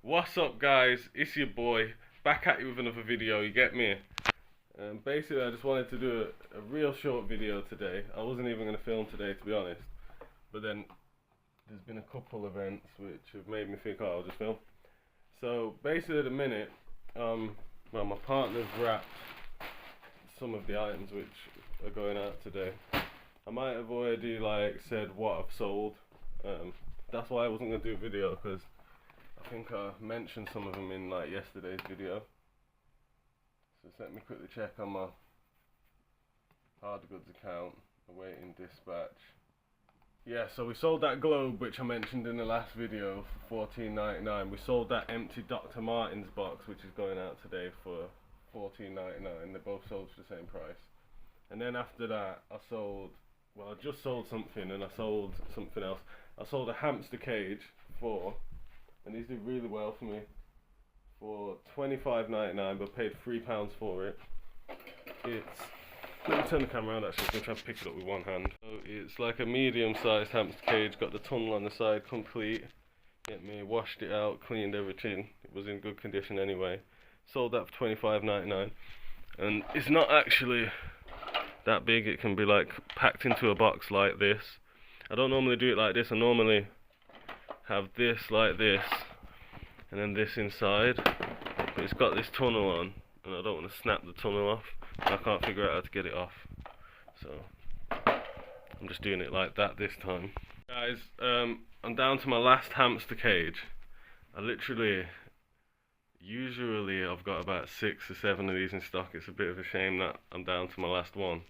What's up, guys? It's your boy, back at you with another video, you get me? Basically, I just wanted to do a real short video today. I wasn't even going to film today, to be honest. But then, there's been a couple events which have made me think, oh, I'll just film. So, basically at the minute, well, my partner's wrapped some of the items which are going out today. I might have already, said what I've sold. That's why I wasn't going to do a video, because I think I mentioned some of them in yesterday's video. So let me quickly check on my hard goods account, awaiting dispatch. Yeah, so we sold that globe which I mentioned in the last video for $14.99. We sold that empty Dr. Martens box which is going out today for $14.99. They both sold for the same price. And then after that I just sold something and I sold something else. I sold a hamster cage for, and these did really well for me, for $25.99, but paid £3 for it. Let me turn the camera around actually, I'm going to try and pick it up with one hand. So it's like a medium sized hamster cage, got the tunnel on the side complete. Get me, washed it out, cleaned everything, it was in good condition anyway. Sold that for $25.99, and it's not actually that big. It can be packed into a box like this. I don't normally do it like this. I normally have this like this and then this inside, but it's got this tunnel on and I don't want to snap the tunnel off. I can't figure out how to get it off, so I'm just doing it like that this time. Guys, I'm down to my last hamster cage. Usually I've got about 6 or 7 of these in stock. It's a bit of a shame that I'm down to my last one.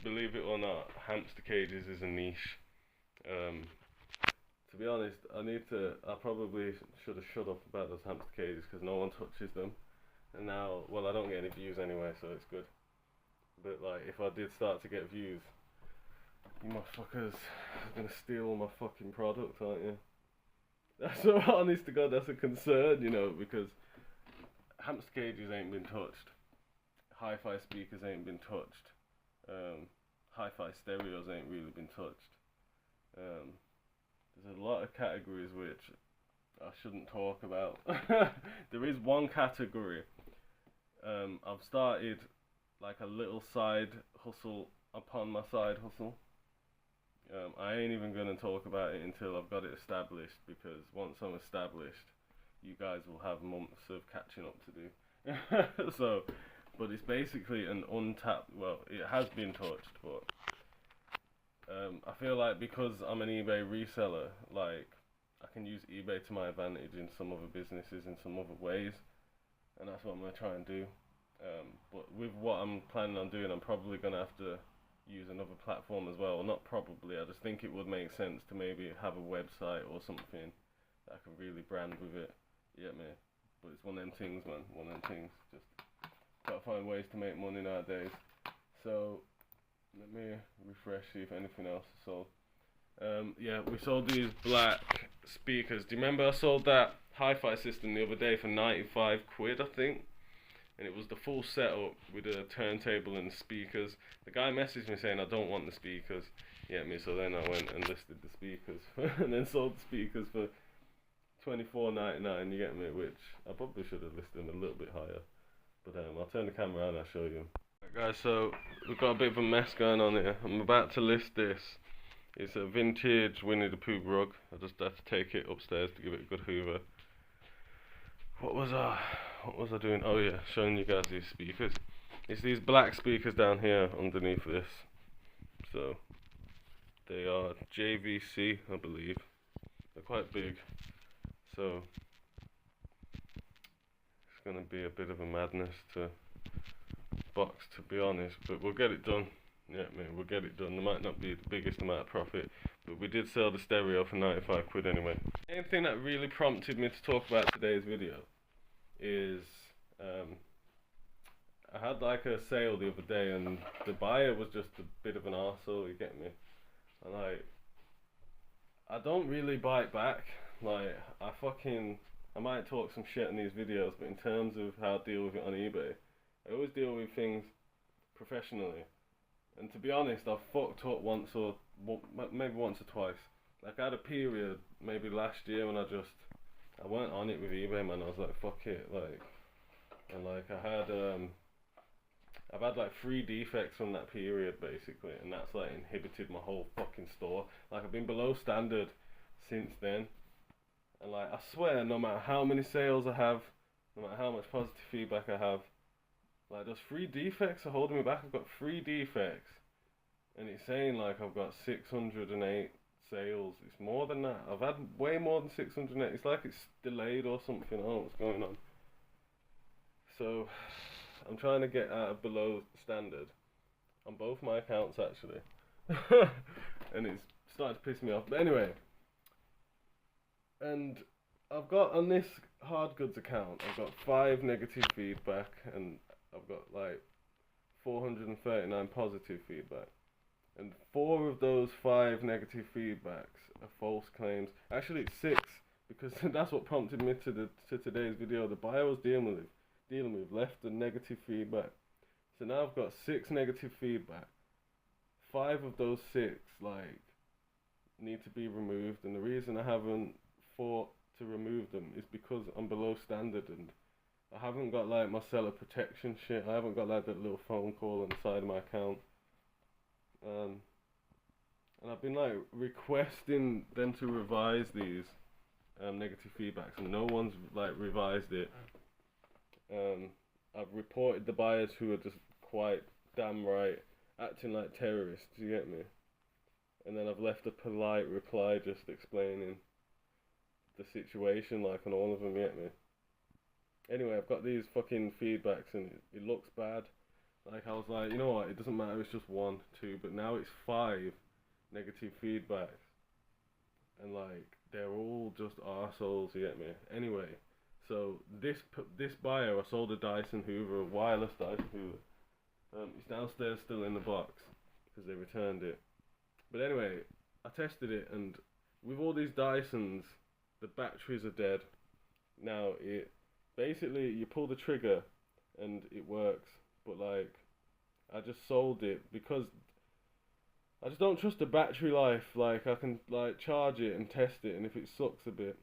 Believe it or not, hamster cages is a niche. To be honest, I probably should have shut up about those hamster cages because no one touches them. And now, well, I don't get any views anyway, so it's good. But if I did start to get views, you motherfuckers are gonna steal all my fucking product, aren't you? That's so honest to God, that's a concern, because hamster cages ain't been touched. Hi-fi speakers ain't been touched. Hi-fi stereos ain't really been touched. There's a lot of categories which I shouldn't talk about. There is one category. I've started a little side hustle upon my side hustle. I ain't even gonna talk about it until I've got it established, because once I'm established, you guys will have months of catching up to do. But it's basically an untapped, well, it has been touched, but I feel like because I'm an eBay reseller, I can use eBay to my advantage in some other businesses in some other ways, and that's what I'm going to try and do. But with what I'm planning on doing, I'm probably going to have to use another platform as well. Not probably, I just think it would make sense to maybe have a website or something that I can really brand with it. You get me? But it's one of them things, man. One of them things. Just gotta find ways to make money nowadays. So let me refresh, see if anything else is sold. Yeah, we sold these black speakers. Do you remember I sold that hi-fi system the other day for 95 quid, I think? And it was the full setup with a turntable and speakers. The guy messaged me saying I don't want the speakers. You get me? So then I went and listed the speakers and then sold the speakers for $24.99, you get me? Which I probably should have listed them a little bit higher. But I'll turn the camera on and I'll show you. Right, guys, so we've got a bit of a mess going on here. I'm about to list this. It's a vintage Winnie the Pooh rug. I just had to take it upstairs to give it a good hoover. What was I doing? Oh yeah, showing you guys these speakers. It's these black speakers down here underneath this. So they are JVC, I believe. They're quite big. So it's gonna be a bit of a madness to box, to be honest, but we'll get it done. Yeah, man, we'll get it done. There might not be the biggest amount of profit, but we did sell the stereo for 95 quid anyway. The main thing that really prompted me to talk about today's video is I had a sale the other day and the buyer was just a bit of an arsehole, you get me? And I don't really bite back. I might talk some shit in these videos, but in terms of how I deal with it on eBay, I always deal with things professionally. And to be honest, I've fucked up maybe once or twice. I had a period, maybe last year, when I I weren't on it with eBay, man. I was like, fuck it, like, and like I've had like 3 defects from that period basically, and that's like inhibited my whole fucking store. Like I've been below standard since then, and like I swear, no matter how many sales I have, no matter how much positive feedback I have, like those 3 defects are holding me back. I've got 3 defects, and it's saying like I've got 608 sales. It's more than that. I've had way more than 608. It's like it's delayed or something. I don't know what's going on. So I'm trying to get out of below standard on both my accounts actually, and it's starting to piss me off. But anyway, and I've got on this hard goods account, I've got 5 negative feedback, and I've got like 439 positive feedback. And 4 of those 5 negative feedbacks are false claims. Actually, it's 6, because that's what prompted me to today's video. The buyer I was dealing with left a negative feedback. So now I've got 6 negative feedback. 5 of those 6 like need to be removed, and the reason I haven't fought to remove them is because I'm below standard, and I haven't got like my seller protection shit. I haven't got like that little phone call on the side of my account. And I've been like requesting them to revise these negative feedbacks, and no one's like revised it. I've reported the buyers who are just quite damn right acting like terrorists, you get me? And then I've left a polite reply just explaining the situation, like on all of them, you get me? Anyway, I've got these fucking feedbacks and it looks bad. Like I was like, you know what, it doesn't matter, it's just 1, 2, but now it's 5 negative feedbacks. And like, they're all just arseholes, you get me? Anyway, so this buyer, I sold a Dyson Hoover, a wireless Dyson Hoover. It's downstairs still in the box, because they returned it. But anyway, I tested it, and with all these Dysons, the batteries are dead. Now, basically, you pull the trigger, and it works. But like, I just sold it because I just don't trust the battery life. Like, I can like charge it and test it, and if it sucks a bit,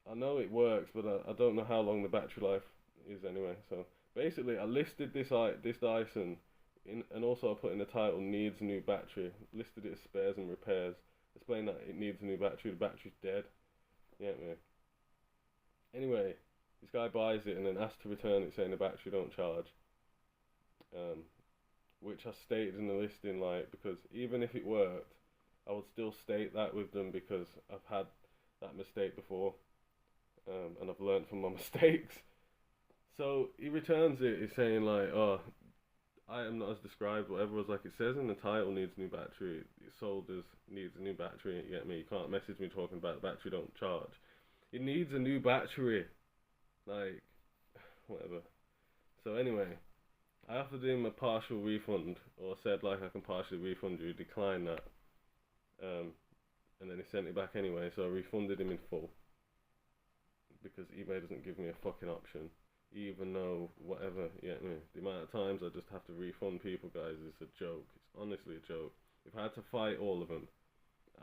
I know it works, but I don't know how long the battery life is anyway. So basically, I listed this Dyson in, and also I put in the title needs a new battery. Listed it as spares and repairs. Explain that it needs a new battery. The battery's dead. You get me? Anyway, this guy buys it and then asks to return it, saying the battery don't charge. Which I stated in the listing, like, because even if it worked, I would still state that with them because I've had that mistake before, and I've learned from my mistakes. So he returns it. He's saying like, "Oh, item not as described." Whatever. Was like, it says in the title needs a new battery. It sold as needs a new battery. You get me? You can't message me talking about the battery don't charge. It needs a new battery. Like, whatever. So anyway, I offered him a partial refund, or said like I can partially refund you. He declined that, and then he sent it back anyway. So I refunded him in full because eBay doesn't give me a fucking option, even though whatever. You get me? The amount of times I just have to refund people, guys, is a joke. It's honestly a joke. If I had to fight all of them,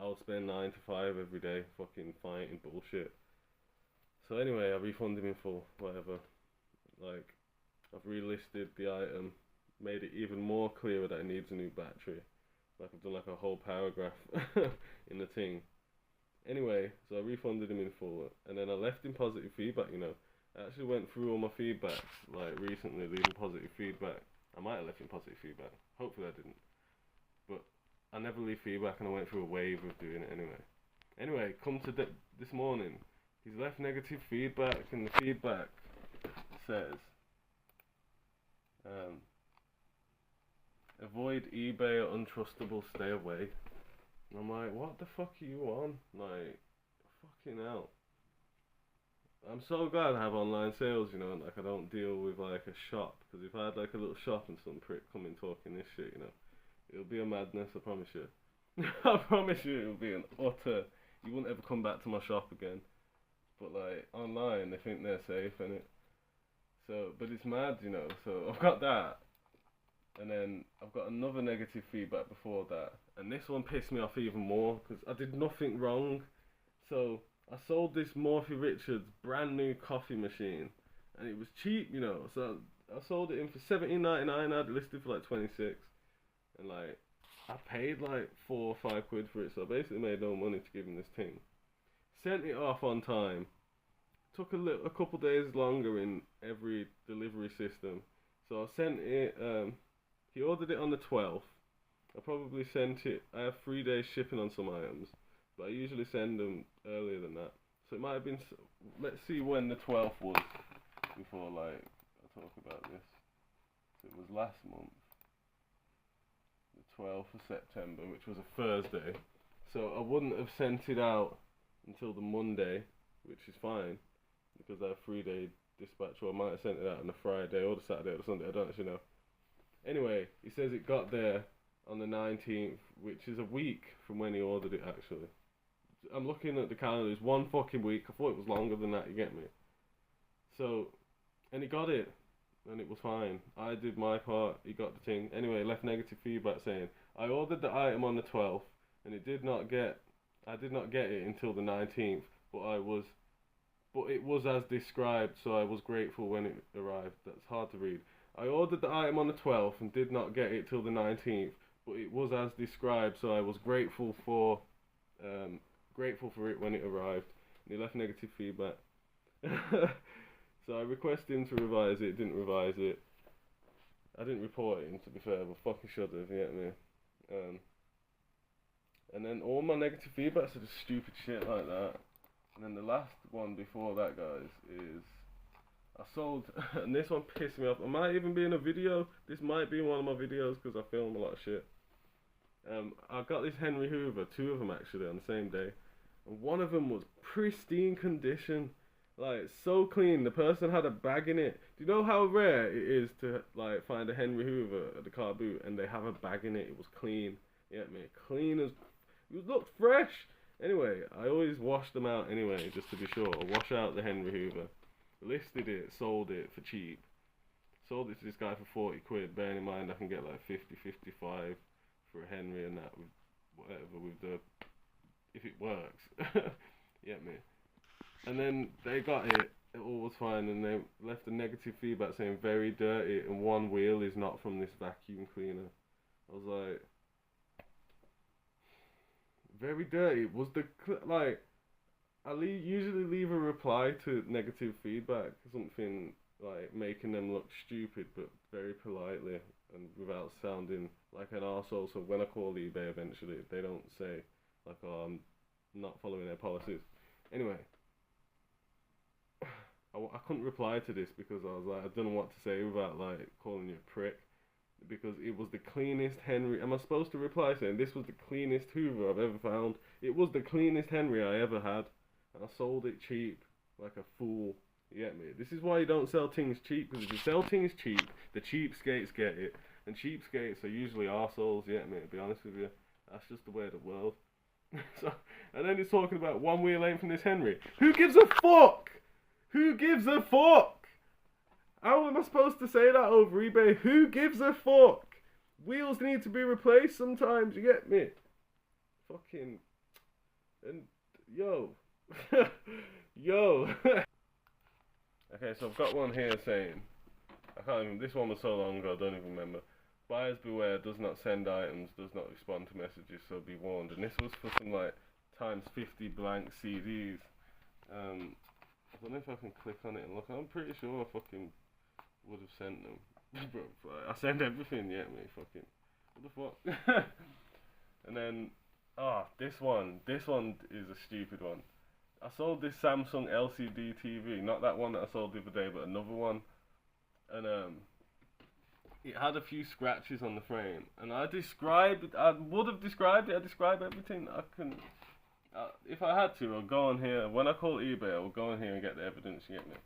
I would spend 9 to 5 every day fucking fighting bullshit. So anyway, I refunded him in full, whatever. Like, I've relisted the item, made it even more clearer that it needs a new battery. Like, I've done like a whole paragraph in the thing. Anyway, so I refunded him in full, and then I left him positive feedback, you know. I actually went through all my feedbacks, like, recently, leaving positive feedback. I might have left him positive feedback. Hopefully I didn't. But I never leave feedback, and I went through a wave of doing it anyway. Anyway, come to this morning, he's left negative feedback, and the feedback says, avoid eBay or untrustable, stay away. And I'm like, what the fuck are you on? Like, fucking hell. I'm so glad I have online sales, you know, and like I don't deal with like a shop, because if I had like a little shop and some prick come in talking this shit, you know, it'll be a madness, I promise you. I promise you it'll be an utter, you wouldn't ever come back to my shop again. But like, online, they think they're safe, innit? So, but it's mad, you know, so I've got that. And then I've got another negative feedback before that. And this one pissed me off even more, because I did nothing wrong. So, I sold this Morphy Richards brand new coffee machine, and it was cheap, you know. So I sold it in for 17.99. I'd listed for like 26, and like I paid like £4 or £5 for it. So I basically made no money to give him this thing. Sent it off on time. Took a couple days longer in every delivery system. So I sent it. He ordered it on the 12th. I probably sent it. I have 3 days shipping on some items, but I usually send them earlier than that. So it might have been. Let's see when the 12th was before like I talk about this. It was last month, the 12th of September, which was a Thursday. So I wouldn't have sent it out until the Monday, which is fine because I have 3 day dispatch. Or I might have sent it out on the Friday or the Saturday or the Sunday. I don't actually know. Anyway, he says it got there on the 19th, which is a week from when he ordered it, actually. I'm looking at the calendar, it's 1 fucking week. I thought it was longer than that, you get me? So, and he got it, and it was fine. I did my part, he got the thing. Anyway, left negative feedback saying, I ordered the item on the 12th, and I did not get it until the 19th, but it was as described, so I was grateful when it arrived. That's hard to read. I ordered the item on the 12th and did not get it till the 19th, but it was as described, so I was grateful for it when it arrived. And he left negative feedback. So I requested him to revise it, didn't revise it. I didn't report him, to be fair, but fucking should have, you get me? And then all my negative feedbacks are just stupid shit like that. And then the last one before that, guys, is I sold, and this one pissed me off. It might even be in a video. This might be in one of my videos because I film a lot of shit. I got this Henry Hoover, 2 of them actually, on the same day. And one of them was pristine condition. Like, so clean. The person had a bag in it. Do you know how rare it is to, like, find a Henry Hoover at the car boot and they have a bag in it? It was clean. You get me? Clean as... It looked fresh. Anyway, I always wash them out anyway, just to be sure. I wash out the Henry Hoover. Listed it, sold it for cheap. Sold it to this guy for £40. Bearing in mind I can get like 50, 55 for a Henry and that with whatever with the if it works. You get me? And then they got it all was fine, and they left a negative feedback saying very dirty and one wheel is not from this vacuum cleaner. I was like, very dirty. Was the like? Usually leave a reply to negative feedback, something like making them look stupid, but very politely and without sounding like an arsehole. So when I call eBay eventually, they don't say like, "Oh, I'm not following their policies." Anyway, I couldn't reply to this because I was like, I don't know what to say without like calling you a prick. Because it was the cleanest Henry. Am I supposed to reply saying this was the cleanest Hoover I've ever found? It was the cleanest Henry I ever had. And I sold it cheap, like a fool. You get me? This is why you don't sell things cheap, because if you sell things cheap, the cheapskates get it. And cheapskates are usually arseholes, you get me? To be honest with you. That's just the way of the world. So, and then he's talking about one wheel ain't from this Henry. Who gives a fuck? Who gives a fuck? How am I supposed to say that over eBay? Who gives a fuck? Wheels need to be replaced sometimes, you get me? Fucking... And... Yo... Yo. Okay, so I've got one here saying, I can't even, this one was so long ago I don't even remember. Buyers beware, does not send items, does not respond to messages, so be warned. And this was for some like times 50 blank CDs. I don't know if I can click on it and look. I'm pretty sure I fucking would have sent them. Bro, I send everything, yeah, me, fucking. What the fuck? And then, this one is a stupid one. I sold this Samsung LCD TV, not that one that I sold the other day, but another one, and it had a few scratches on the frame, and I would have described it, I describe everything I can, if I had to, I'll go on here, when I call eBay, I will go on here and get the evidence, you get me?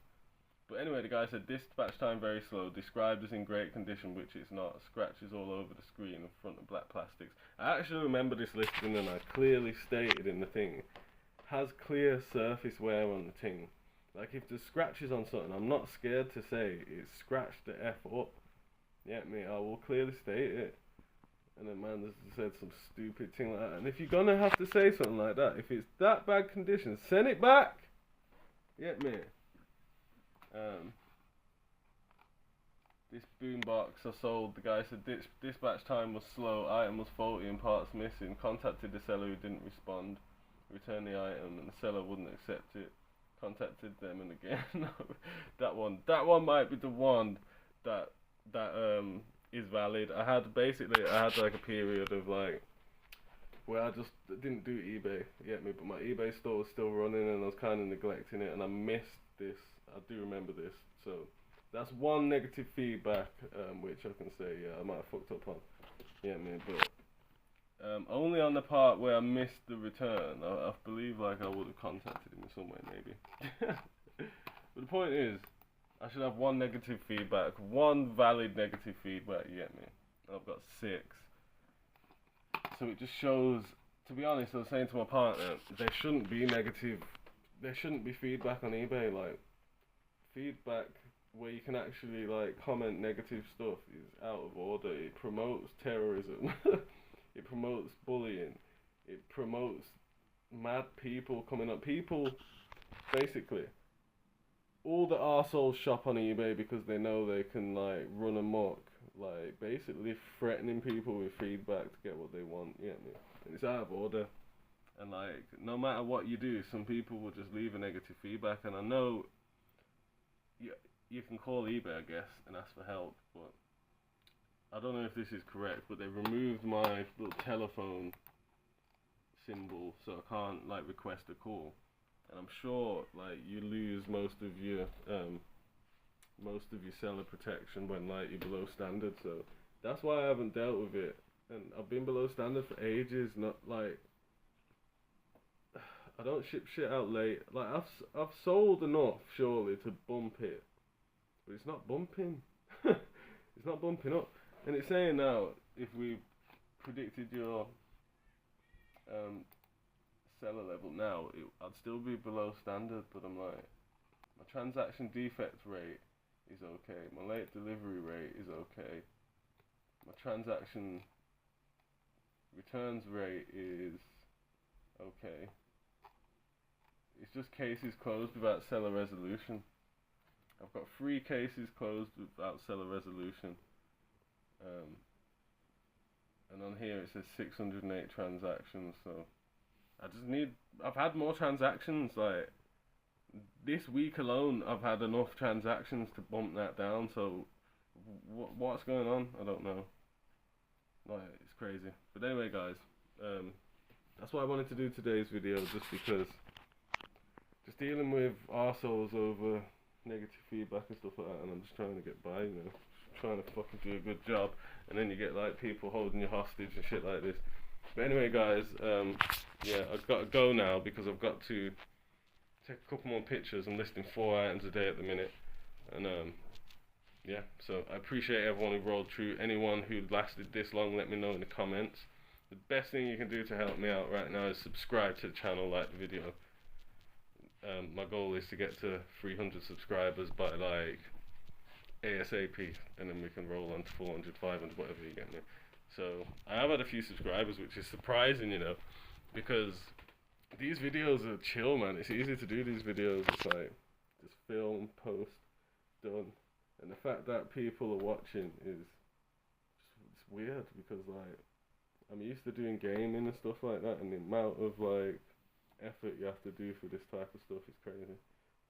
But anyway, the guy said, dispatch time very slow, described as in great condition, which it's not, scratches all over the screen in front of black plastics. I actually remember this listing, and I clearly stated in the thing, has clear surface wear on the thing. Like if there's scratches on something, I'm not scared to say it's scratched the F up. Yeah, me, I will clearly state it. and then man just said some stupid thing like that. And if you're gonna have to say something like that, if it's that bad condition, send it back. Get me? This boombox I sold, the guy said dispatch time was slow, item was faulty and parts missing. Contacted the seller who didn't respond. Returned the item and the seller wouldn't accept it. Contacted them and again. that one might be the one that is valid. I had like a period of like where I just didn't do eBay, you get me, but my eBay store was still running and I was kind of neglecting it, and I missed this. I do remember this, so that's one negative feedback, which I can say, yeah, I might have fucked up on, you get me, but only on the part where I missed the return. I believe like I would have contacted him in some way maybe. But the point is, I should have one negative feedback, one valid negative feedback, you get me, and I've got 6. So it just shows, to be honest, I was saying to my partner, there shouldn't be feedback on eBay. Like, feedback where you can actually like comment negative stuff is out of order. It promotes terrorism. It promotes bullying. It promotes mad people coming up. People, basically, all the arseholes shop on eBay because they know they can like run amok. Like, basically threatening people with feedback to get what they want, you get me? And it's out of order. And like, no matter what you do, some people will just leave a negative feedback. And I know you can call eBay, I guess, and ask for help, but I don't know if this is correct, but they removed my little telephone symbol, so I can't like request a call. And I'm sure like you lose most of your seller protection when like you're below standard, so that's why I haven't dealt with it. And I've been below standard for ages. Not like I don't ship shit out late. Like I've sold enough surely to bump it, but it's not bumping. It's not bumping up, and it's saying now if we predicted your seller level now, I'd still be below standard. But I'm like, my transaction defect rate is okay. My late delivery rate is okay. My transaction returns rate is okay. It's just cases closed without seller resolution. I've got 3 cases closed without seller resolution. And on here it says 608 transactions, so I've had more transactions, like this week alone I've had enough transactions to bump that down, so what's going on? I don't know. Like, it's crazy. But anyway guys, that's what I wanted to do today's video, just because just dealing with arseholes over negative feedback and stuff like that, and I'm just trying to get by, you know, just trying to fucking do a good job, and then you get like people holding you hostage and shit like this. But anyway guys, yeah, I've got to go now because I've got to take a couple more pictures. I'm listing 4 items a day at the minute, and yeah, so I appreciate everyone who rolled through. Anyone who lasted this long, let me know in the comments. The best thing you can do to help me out right now is subscribe to the channel, like the video. My goal is to get to 300 subscribers by like ASAP, and then we can roll on to 400, 500, whatever, you get me. So I have had a few subscribers, which is surprising, you know, because these videos are chill, man. It's easy to do these videos. It's like just film, post, done. And the fact that people are watching is it's weird, because like I'm used to doing gaming and stuff like that, and the amount of like effort you have to do for this type of stuff is crazy.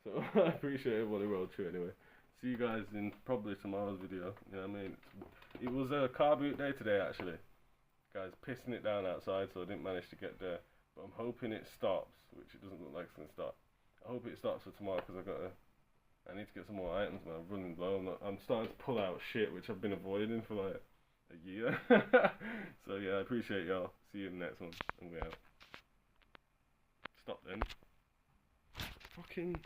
So I appreciate everyone who rolled through anyway. See you guys in probably tomorrow's video. You know what I mean? It was a car boot day today actually. Guys, pissing it down outside, so I didn't manage to get there. But I'm hoping it stops, which it doesn't look like it's gonna stop. I hope it stops for tomorrow, because I need to get some more items, man. I'm running low. I'm starting to pull out shit which I've been avoiding for like a year. So yeah, I appreciate y'all. See you in the next one, and we out. Stop then. Fucking